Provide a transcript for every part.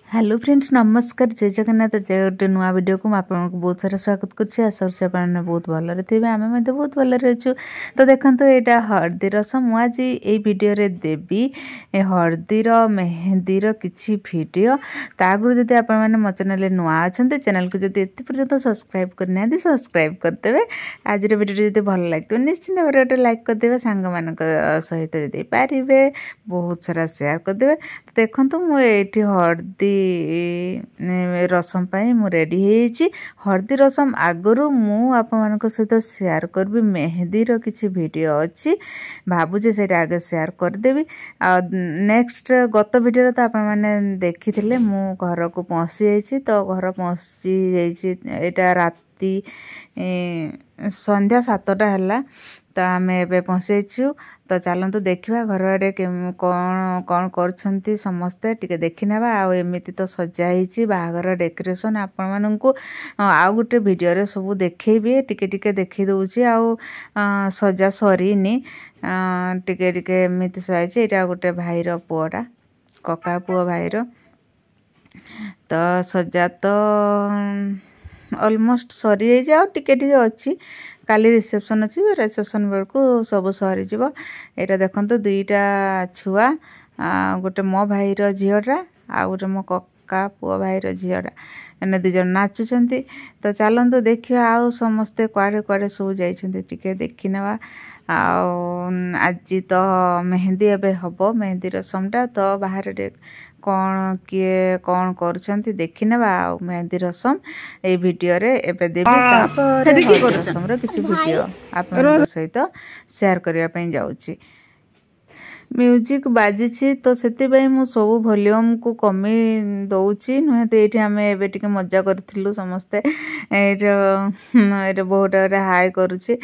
Hello friends नमस्कार जय जगन्नाथ जय गोटे नुआ वीडियो को आपको बहुत सारा स्वागत करुँचे आशा करना बहुत भलरे थे आम बहुत भलरे अच्छु तो देखो यहाँ हळदी रसम मु आज ये वीडियो रे देवी हळदीर मेहंदीर किछि वीडियो ता आगु जदि आप मो चैनल नुआ अच्छा चैनल को जब एत पर्यंत सब्सक्राइब करना सब्सक्राइब करदे आज वीडियो जब भल लगे निश्चित भाव गोटे लाइक करदे सांग मान सहित जब पारे बहुत सारा शेयर करदे तो देखो मुझे हळदी रसम पाई मु रेडी हेची हळदी रसम आगरू मु आप मान सहित शेयर करबी मेहंदीर किछि वीडियो अच्छी भावुचे से आगे शेयर करदेवी आ नेक्स्ट गत वीडियो तो आप मैंने देखी थे मु घर को पहुँची जाइए तो घर पहुँची जाइए राति संध्या 7टा है तो आम ए पहुँचु तो चलतु देखा घर आड़े कौन कौन कर समस्ते टिके देखी नेबा आमती तो सजाई बाहागर डेकोरेशन आपण मानू आउ गोटे वीडियो सब देखी टिके टिके देखी दूची आ सजा सरीनी टिके टिके एमती सजाई यहाँ गोटे भाईर पुआटा कका पुआ भाईर तो सजा तो ऑलमोस्ट सरी जाए टिके टिके अच्छी काली रिसेप्शन अच्छी रिसेप्शन बेलू सब सरी यहाँ देखो दुईटा छुआ गोटे मो भाईर झीटा आ गोटे मो कका पुआ भाईर झीटा एने दुज नाचुंट तो चलतु देखिए आउ समस्ते कुआड़े कुआड़े सब जाइए देखी नेबा आज तो मेहंदी एबे हबो मेहंदी रसमटा तो बाहर कौन किए कौन करुछंती देखी नेबा मेहंदी रसम ए वीडियो रे एबे देबी रसम रे किछि वीडियो आपन सहित शेयर करिया पई जाउची म्यूजिक बाजी तो से मु सब वॉल्यूम को कमी दौची नुहे तो ये आम ए मजा करूँ समस्ते ये बहुत हाई करुच्ची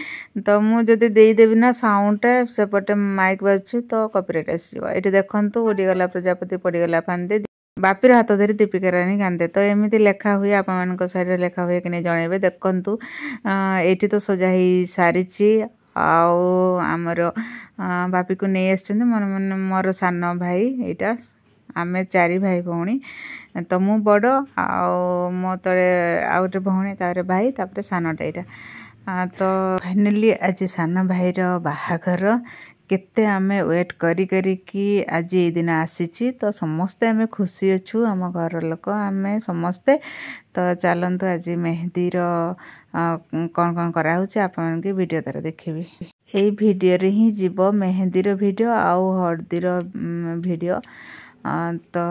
तो मुझे देदेवी ना साउंडटा सेपटे माइक बाजू तो कॉपीराइट आसो ये देखो उड़ीगला प्रजापति पड़ीगला फांदे बापीर हाथ धरी दीपिका रानी कांदे तो एमती लेखा हुए आप साइड लेखा हुए कि नहीं जनइबे देखु ये तो सजा ही सारी आमर बापी को नहीं आस मोर सान भाई यहाँ आम 4 भाई भौणी तो मु बड़ मो तले आ गोटे भौणी तापर भाई तापर सानटा यहाँ तो फाइनाली आज सान भाईर बाहाघर केते आमे वेट करी करी कि आज ये दिन आसी तो समस्ते आमे खुशी अच्छु आम घर लोक आमे समस्ते तो चलतु आज मेहंदीर कौन कौन कराऊँ आप वीडियो तार देखिए यही वीडियो रे ही जीव मेहंदीर वीडियो आउ हळदीर वीडियो तो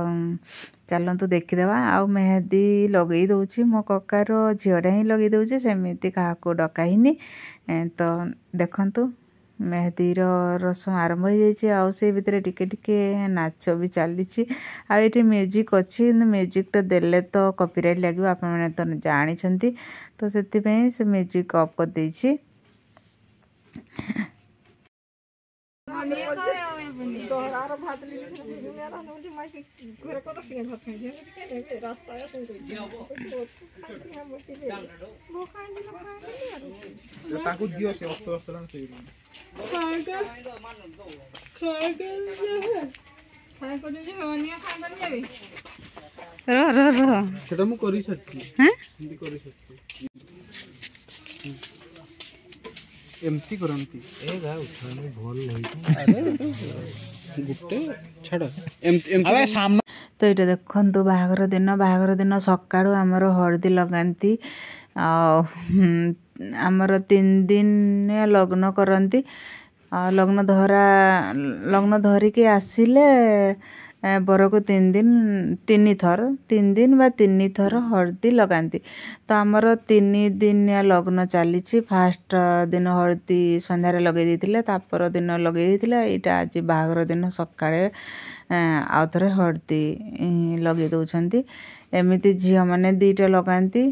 चलतु देखीदेवा आउ मेहंदी लगे दूची मो ककार झीटा ही लगे दूची सेमती क्या डकाहीनी तो देखंतु मेहंदीर रसम आरंभ हो जाए से भितर टिके टिके नाच भी चली आठ म्यूजिक अच्छी म्यूजिक तो देले तो कॉपीराइट लगे आप तो जानी तो से म्यूजिक ऑफ कर देछि एमती करंती ए गा उठाने भल गुटे छाड़ अबे सामने तो ये देखो बाहाघर दिन सकाळु आमर हळदी लगाती आमर 3 दिन लग्न करती लग्न धरिकी आसिले बर को 3 दिन बा 3 थर हळदी लगाती तो आमर 3 दिन लग्न चली फास्ट दिन हळदी संध्यारे लगे देथिले तापर दिन लगे देथिले एटा आज बाहाघर दिन सकाळे आउ थरे हळदी लगे दउछंती एमिति झियो माने 2टा लगाती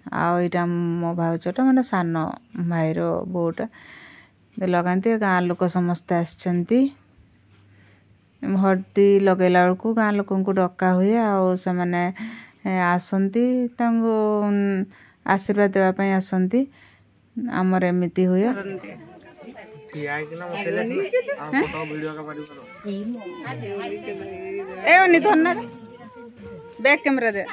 आउ एटा मो भाउचटा माने सान भाईर बोटा लगाती गाँ लोक समस्ते आछंती हळदी लगेला बेलू गाँ लोक डका हुए आसती आशीर्वाद देवाई आसती आमर एमती हुए ए ओनी धरना बैक कैमरा दे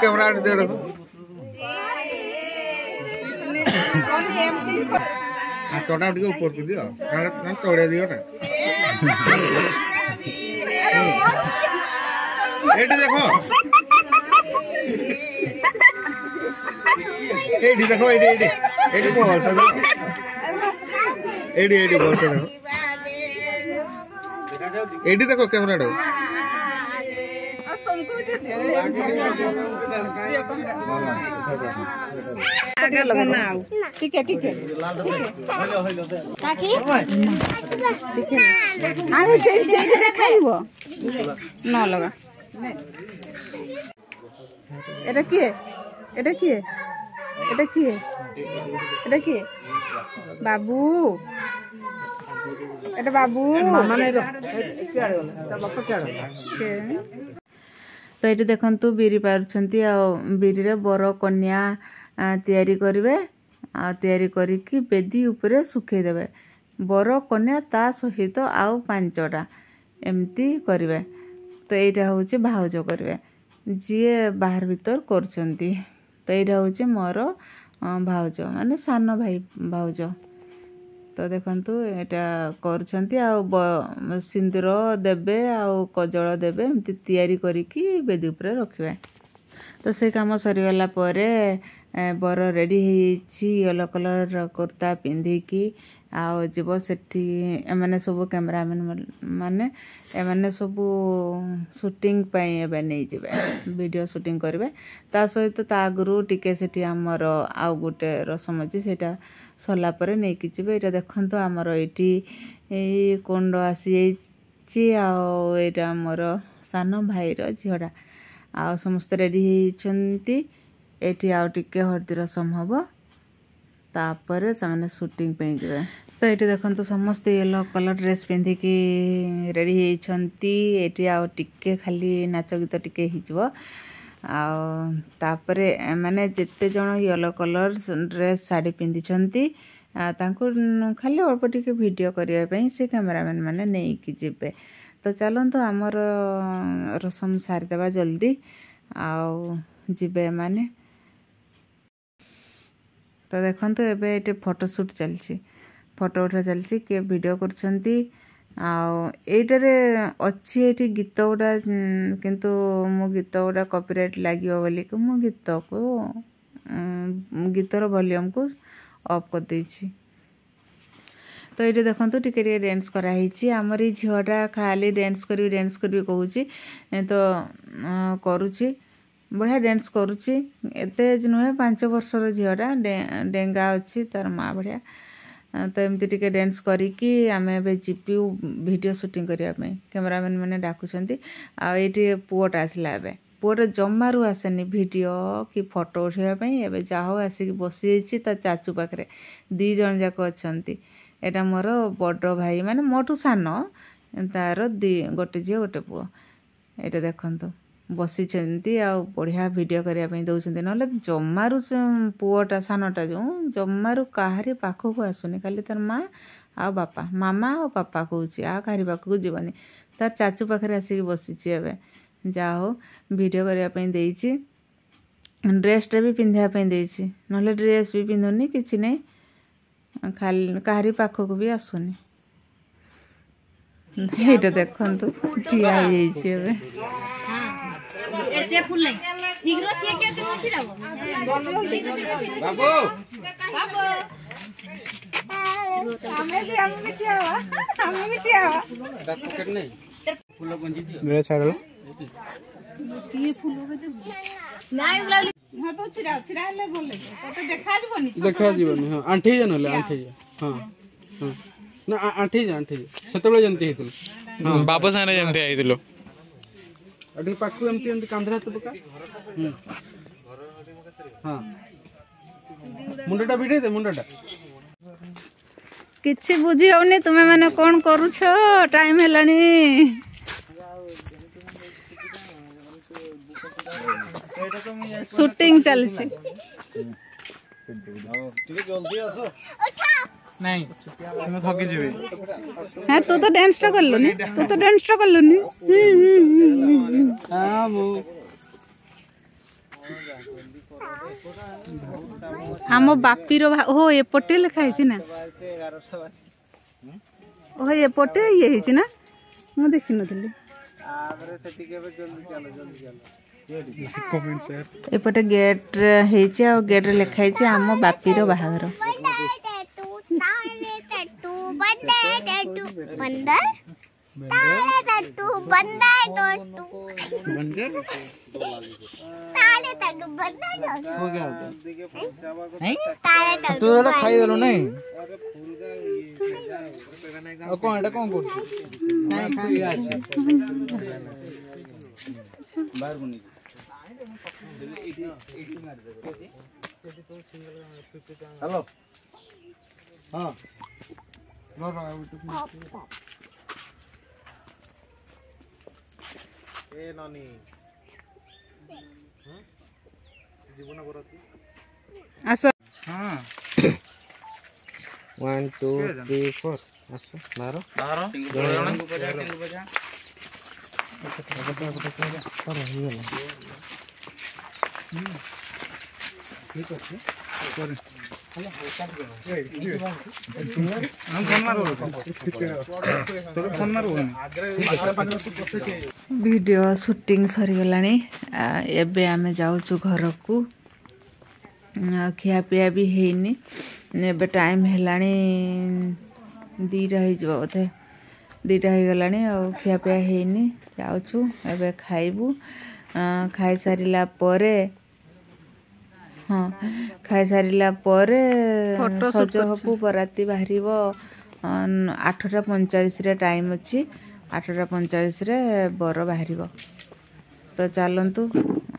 कैमरा दे रखो हाथटा टिके ऊपर को दियो तोड़े दियो ना एटी देखो एटी देखो एटी एटी एटी बोल से एटी एटी बोल से देखो एटी देखो कैमरा दो आगे लगाओ ठीक है ताकि अरे से खाइबो न लगा এটা কি এটা কি এটা কি এটা কি বাবু এটা বাবু মামা নাই रो तो बाप के तो ये देखंतु बिरी पारुछंती आ बिरी रे बर कन्या तयारी करिवे आ तयारी करिकी बेदी ऊपर सुखै देबे बर कन्या ता सहित आउ पांचटा एमती करिवे तो एटा होची भाउज करिवे जीए बाहर भीतर करछंती तो एटा होची मोर भाउज माने सानो भाई भाउज तो देखंतु एटा करछंती आ सिंदूर देबे आ कजळ देबे एमती तयारी करिकी बेदी ऊपर रखिवे तो से काम सरी गला परे बर रेडी हेछि येलो कलर कुर्ता पिंधिकी आओ जीव सेठी एमाने सब कैमरामैन माने एमाने सब शूटिंग पई एबे नै जिवे वीडियो शूटिंग करबे ता सहित ता आगुरु टिके सेठी हमर आउ गोटे रसम अछि सेटा सरला परे नै कि जिवे एटा देखंतो हमर एठी ए कोंड आसी छि आओ एटा हमर सानो भाई रो झियोडा आ समस्त रेडी हेछंती एठी आउ टिके हरदी रसम हबो तापर से शूटिंग पे जाए तो ये देखो तो समस्त येलो कलर ड्रेस पिंधिकी रेडी होती ये आउ टिके खाली नाच गीत टिके तापरे माने जिते जन येलो कलर ड्रेस साड़ी पिंधि खाली अल्प टिके वीडियो करने से कैमरामैन माने नहीं कि जीवे तो चलते आमर रसम सारीदेवा जल्दी आउ जीवे माने तो देखो एबे ये फोटोशूट चलची फोटो उठा चलची किए वीडियो करछंती आईटारे अच्छी ये गीत गुड़ा किंतु मो गीत गुड़ा कॉपीराइट लगियो बोली कि मो गीत को गीतर वॉल्यूम को ऑफ कर देछि तो ये देखो टिके डांस कराई आमर झीटा खाली डांस करी कहूँ तो करुच्ची बढ़िया डांस करुच्ची एत एज नुहे 5 वर्षर झीटा डेंगा अच्छी तार माँ बढ़िया तो एमती टिके डांस करिकी आमे बे जीपू वीडियो शूटिंग करने कैमरामैन मैंने डाकुचंती आईटी पुओटा आसला एबे पुओटा जमारू आसेनी वीडियो कि फोटो उठाइबा एबे जाहो आसिक बसी जाइछि ता चाचू पाखरे 2 जन जाक अछंती एटा मोर बड़ भाई माने मोटू सानो तार गोटे झील गोटे पुओ एटा देखंतु बसी बढ़िया वीडियो करने दौरान ना जमारू पुओटा सानटा जो जमारू कहारी पाखक आसुनी खाली तार माँ आ बापा मामा आ पापा कहूँ आ कहारी पाखक जीवनी तार चाचू पाखे आसिक बसी जा हो वीडियो करने ड्रेसटा भी पिंधापी ना ड्रेस भी पिंधुनी कि नहीं खाली कहारी पाखक भी आसुनी ये देखु ठिया एते फुल नहीं शीघ्र से के ते फिराबो बाबू बाबू हमें भी थियावा दात पॉकेट नहीं फूल गंजी दियो मेरे छाड़ लो की फूल के दे नाइ उलाली हां तो छिरा ले बोल ले तो देखा जीवनी हां आंठी जन ले आंठी हां हां ना आंठी सेतबे जंती हेतु हां बाबू साने जंती आइदिलो अडी पाकु एमती कांधरा तो पका हां मुंडटा बिठे दे मुंडटा किछि बुझी होनी तुमे माने कोन करूछो टाइम हेलानी शूटिंग चलछि नहीं मैं थकी जीवे हां तू तो डांस टा करलुनी हां मु आम बापीर हो एपटे लिखाई ना ओह एपटे ये है ना मु देखि नथली एपटे गेट हेचे आ गेट लिखाई आम बापीर बाहागर तू खाई देलु नहीं कौन एटा कौन कर हेलो हाँ ए ननी जीवन बरती आस हां 1 2 3 4 आस 12 वीडियो शूटिंग सरीगलानी एबे आमे जाऊचु घर को खिया पिया भी हेनी एबे टाइम हेलानी 2टा हो बोधे 2टा हो गलानी आ खिया पिया हेनी जाऊचु एबे खाइबू खाई सारिला परे हाँ खाई सारिला परे सज हबू बराती बाहरिबो 8:45 रे टाइम अच्छी 8:45 रे बर बाहरिबो तो चलतु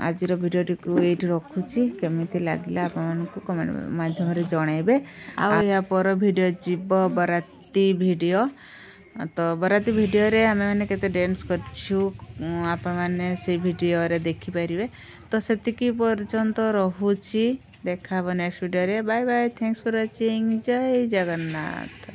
आज वीडियो टी को ये रखुची केमिति लागला आपको कमेंट माध्यम रे जणेबे आ या पर वीडियो जीव बराती वीडियो तो बराती वीडियो रे हमें माने केते डांस करछु आप माने से वीडियो रे देखि परिबे तो सेतिकी पर्यंत रहुची देखा नेक्स्ट वीडियो रे bye bye thanks for watching जय जगन्नाथ।